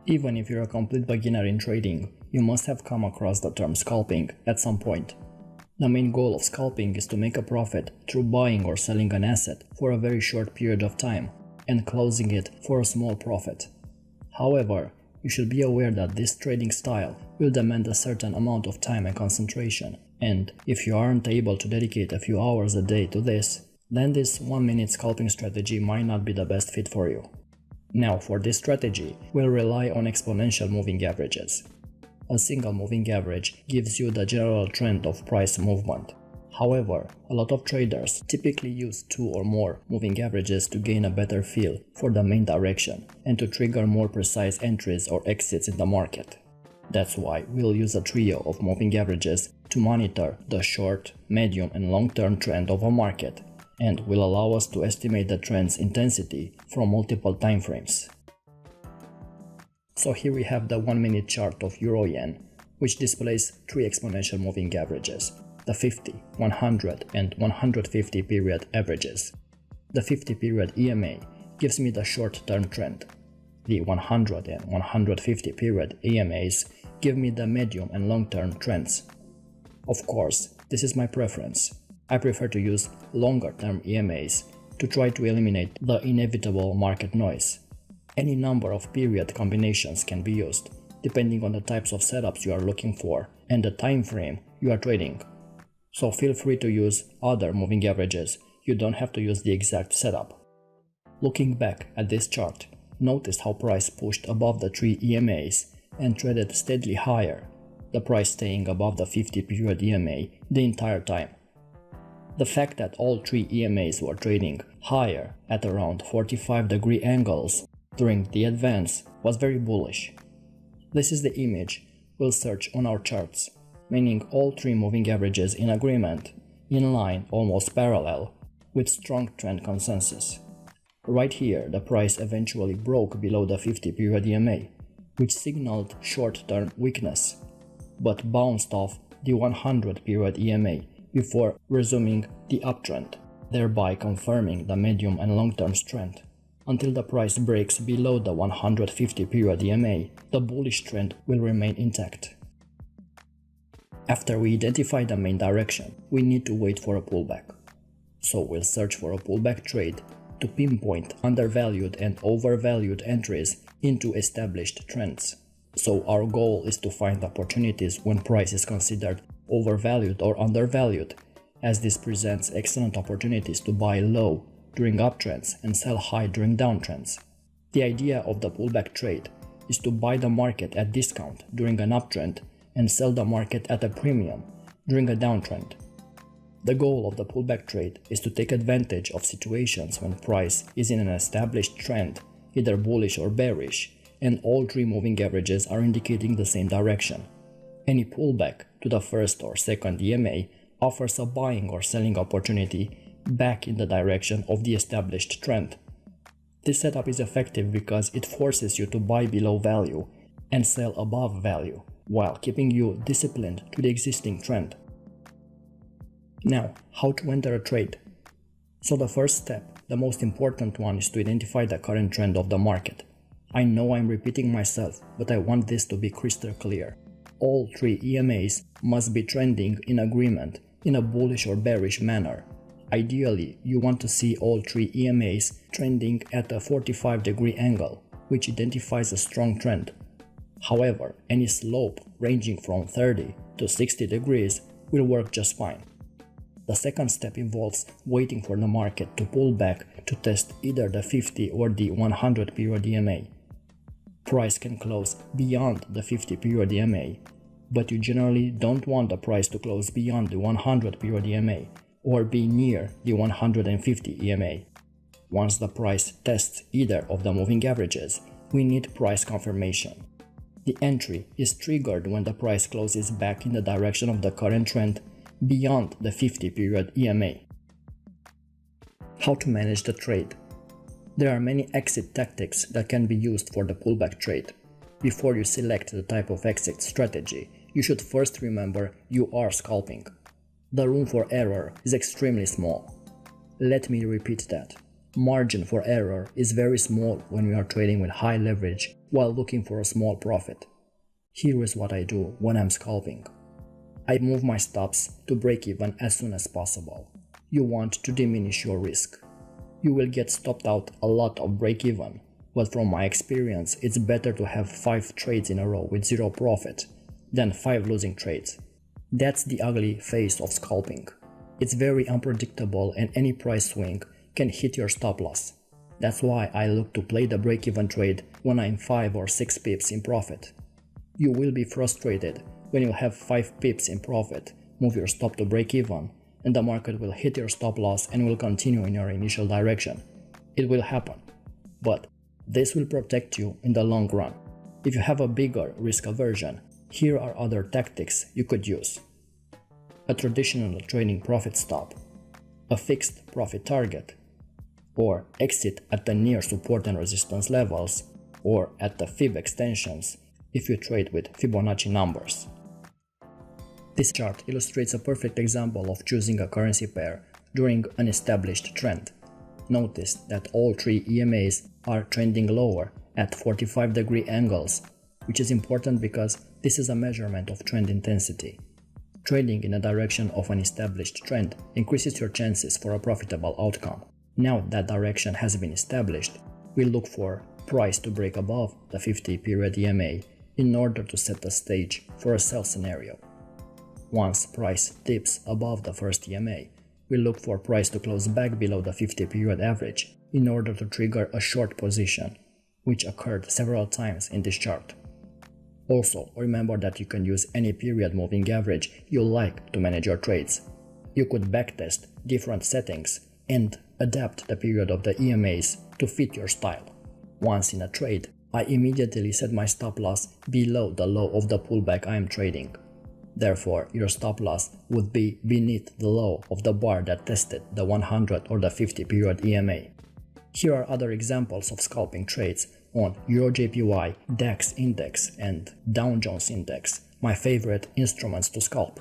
Even if you're a complete beginner in trading, you must have come across the term scalping at some point. The main goal of scalping is to make a profit through buying or selling an asset for a very short period of time and closing it for a small profit. However, you should be aware that this trading style will demand a certain amount of time and concentration, and if you aren't able to dedicate a few hours a day to this, then this 1-minute scalping strategy might not be the best fit for you. Now, for this strategy, we'll rely on exponential moving averages. A single moving average gives you the general trend of price movement. However, a lot of traders typically use 2 or more moving averages to gain a better feel for the main direction and to trigger more precise entries or exits in the market. That's why we'll use a trio of moving averages to monitor the short, medium and long-term trend of a market, and will allow us to estimate the trend's intensity from multiple time frames. So here we have the 1-minute chart of Euro-Yen, which displays 3 exponential moving averages, the 50, 100 and 150 period averages. The 50 period EMA gives me the short-term trend. The 100 and 150 period EMAs give me the medium and long-term trends. Of course, this is my preference. I prefer to use longer-term EMAs to try to eliminate the inevitable market noise. Any number of period combinations can be used, depending on the types of setups you are looking for and the time frame you are trading. So feel free to use other moving averages, you don't have to use the exact setup. Looking back at this chart, notice how price pushed above the 3 EMAs and traded steadily higher, the price staying above the 50 period EMA the entire time. The fact that all 3 EMAs were trading higher at around 45-degree angles during the advance was very bullish. This is the image we'll search on our charts, meaning all 3 moving averages in agreement, in line, almost parallel, with strong trend consensus. Right here, the price eventually broke below the 50 period EMA, which signaled short-term weakness, but bounced off the 100 period EMA before resuming the uptrend, thereby confirming the medium and long-term strength. Until the price breaks below the 150 period EMA, the bullish trend will remain intact. After we identify the main direction, we need to wait for a pullback. So we'll search for a pullback trade to pinpoint undervalued and overvalued entries into established trends. So our goal is to find opportunities when price is considered overvalued or undervalued, as this presents excellent opportunities to buy low during uptrends and sell high during downtrends. The idea of the pullback trade is to buy the market at discount during an uptrend and sell the market at a premium during a downtrend. The goal of the pullback trade is to take advantage of situations when price is in an established trend, either bullish or bearish, and all 3 moving averages are indicating the same direction. Any pullback to the first or second EMA offers a buying or selling opportunity back in the direction of the established trend. This setup is effective because it forces you to buy below value and sell above value, while keeping you disciplined to the existing trend. Now, how to enter a trade? So the first step, the most important one, is to identify the current trend of the market. I know I'm repeating myself, but I want this to be crystal clear. All 3 EMAs must be trending in agreement in a bullish or bearish manner. Ideally, you want to see all 3 EMAs trending at a 45-degree angle, which identifies a strong trend. However, any slope ranging from 30 to 60 degrees will work just fine. The second step involves waiting for the market to pull back to test either the 50 or the 100 period EMA. Price can close beyond the 50 period EMA, but you generally don't want the price to close beyond the 100 period EMA or be near the 150 EMA. Once the price tests either of the moving averages, we need price confirmation. The entry is triggered when the price closes back in the direction of the current trend beyond the 50 period EMA. How to manage the trade? There are many exit tactics that can be used for the pullback trade. Before you select the type of exit strategy, you should first remember you are scalping. The room for error is extremely small. Let me repeat that. Margin for error is very small when we are trading with high leverage while looking for a small profit. Here is what I do when I'm scalping. I move my stops to break even as soon as possible. You want to diminish your risk. You will get stopped out a lot of break even, but from my experience it's better to have 5 trades in a row with 0 profit than 5 losing trades. That's the ugly face of scalping. It's very unpredictable and any price swing can hit your stop loss. That's why I look to play the break-even trade when I'm 5 or 6 pips in profit. You will be frustrated when you have 5 pips in profit, move your stop to break-even, and the market will hit your stop loss and will continue in your initial direction. It will happen, but this will protect you in the long run. If you have a bigger risk aversion, here are other tactics you could use. A traditional trading profit stop, a fixed profit target, or exit at the near support and resistance levels, or at the Fib extensions if you trade with Fibonacci numbers. This chart illustrates a perfect example of choosing a currency pair during an established trend. Notice that all 3 EMAs are trending lower at 45-degree angles, which is important because this is a measurement of trend intensity. Trading in a direction of an established trend increases your chances for a profitable outcome. Now that direction has been established, we look for price to break above the 50-period EMA in order to set the stage for a sell scenario. Once price dips above the first EMA, we look for price to close back below the 50-period average in order to trigger a short position, which occurred several times in this chart. Also, remember that you can use any period moving average you like to manage your trades. You could backtest different settings and adapt the period of the EMAs to fit your style. Once in a trade, I immediately set my stop loss below the low of the pullback I am trading. Therefore, your stop loss would be beneath the low of the bar that tested the 100 or the 50-period EMA. Here are other examples of scalping trades on EuroJPY, DAX index and Dow Jones index, my favorite instruments to scalp.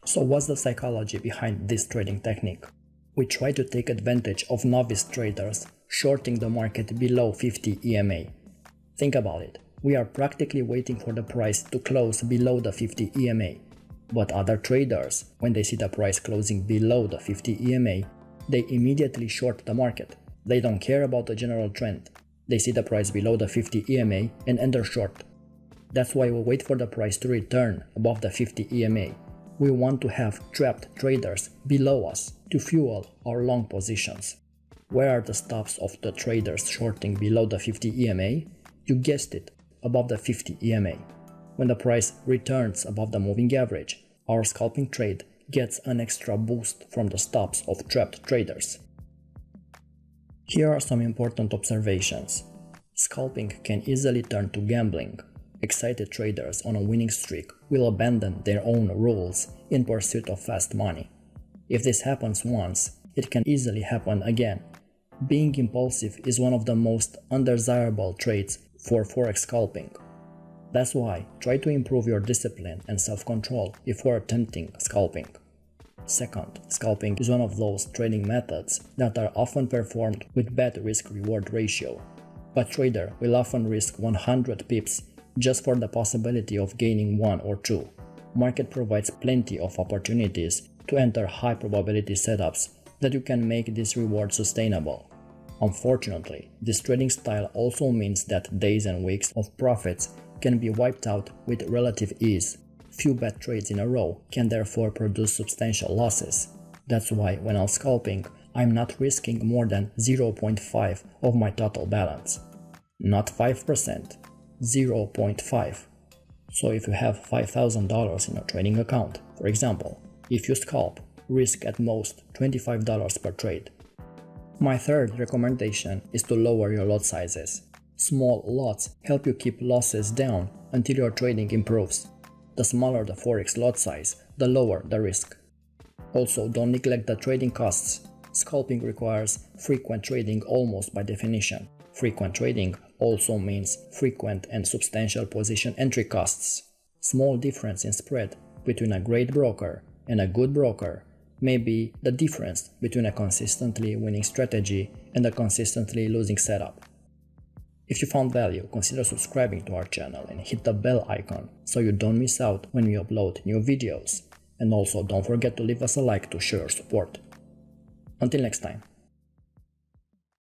So what's the psychology behind this trading technique? We try to take advantage of novice traders shorting the market below 50 EMA. Think about it, we are practically waiting for the price to close below the 50 EMA. But other traders, when they see the price closing below the 50 EMA, they immediately short the market. They don't care about the general trend. They see the price below the 50 EMA and enter short. That's why we wait for the price to return above the 50 EMA. We want to have trapped traders below us to fuel our long positions. Where are the stops of the traders shorting below the 50 EMA? You guessed it, above the 50 EMA. When the price returns above the moving average, our scalping trade gets an extra boost from the stops of trapped traders. Here are some important observations. Scalping can easily turn to gambling. Excited traders on a winning streak will abandon their own rules in pursuit of fast money. If this happens once, it can easily happen again. Being impulsive is one of the most undesirable traits for Forex scalping. That's why try to improve your discipline and self-control before attempting scalping. Second, scalping is one of those trading methods that are often performed with bad risk-reward ratio. A trader will often risk 100 pips just for the possibility of gaining 1 or 2. Market provides plenty of opportunities to enter high probability setups that you can make this reward sustainable. Unfortunately, this trading style also means that days and weeks of profits can be wiped out with relative ease. Few bad trades in a row can therefore produce substantial losses. That's why when I'm scalping, I'm not risking more than 0.5 of my total balance. Not 5%. 0.5. So if you have $5,000 in a trading account, for example, if you scalp, risk at most $25 per trade. My third recommendation is to lower your lot sizes. Small lots help you keep losses down until your trading improves. The smaller the Forex lot size, the lower the risk. Also, don't neglect the trading costs. Scalping requires frequent trading almost by definition. Frequent trading also means frequent and substantial position entry costs. Small difference in spread between a great broker and a good broker may be the difference between a consistently winning strategy and a consistently losing setup. If you found value, consider subscribing to our channel and hit the bell icon so you don't miss out when we upload new videos. And also don't forget to leave us a like to show your support. Until next time.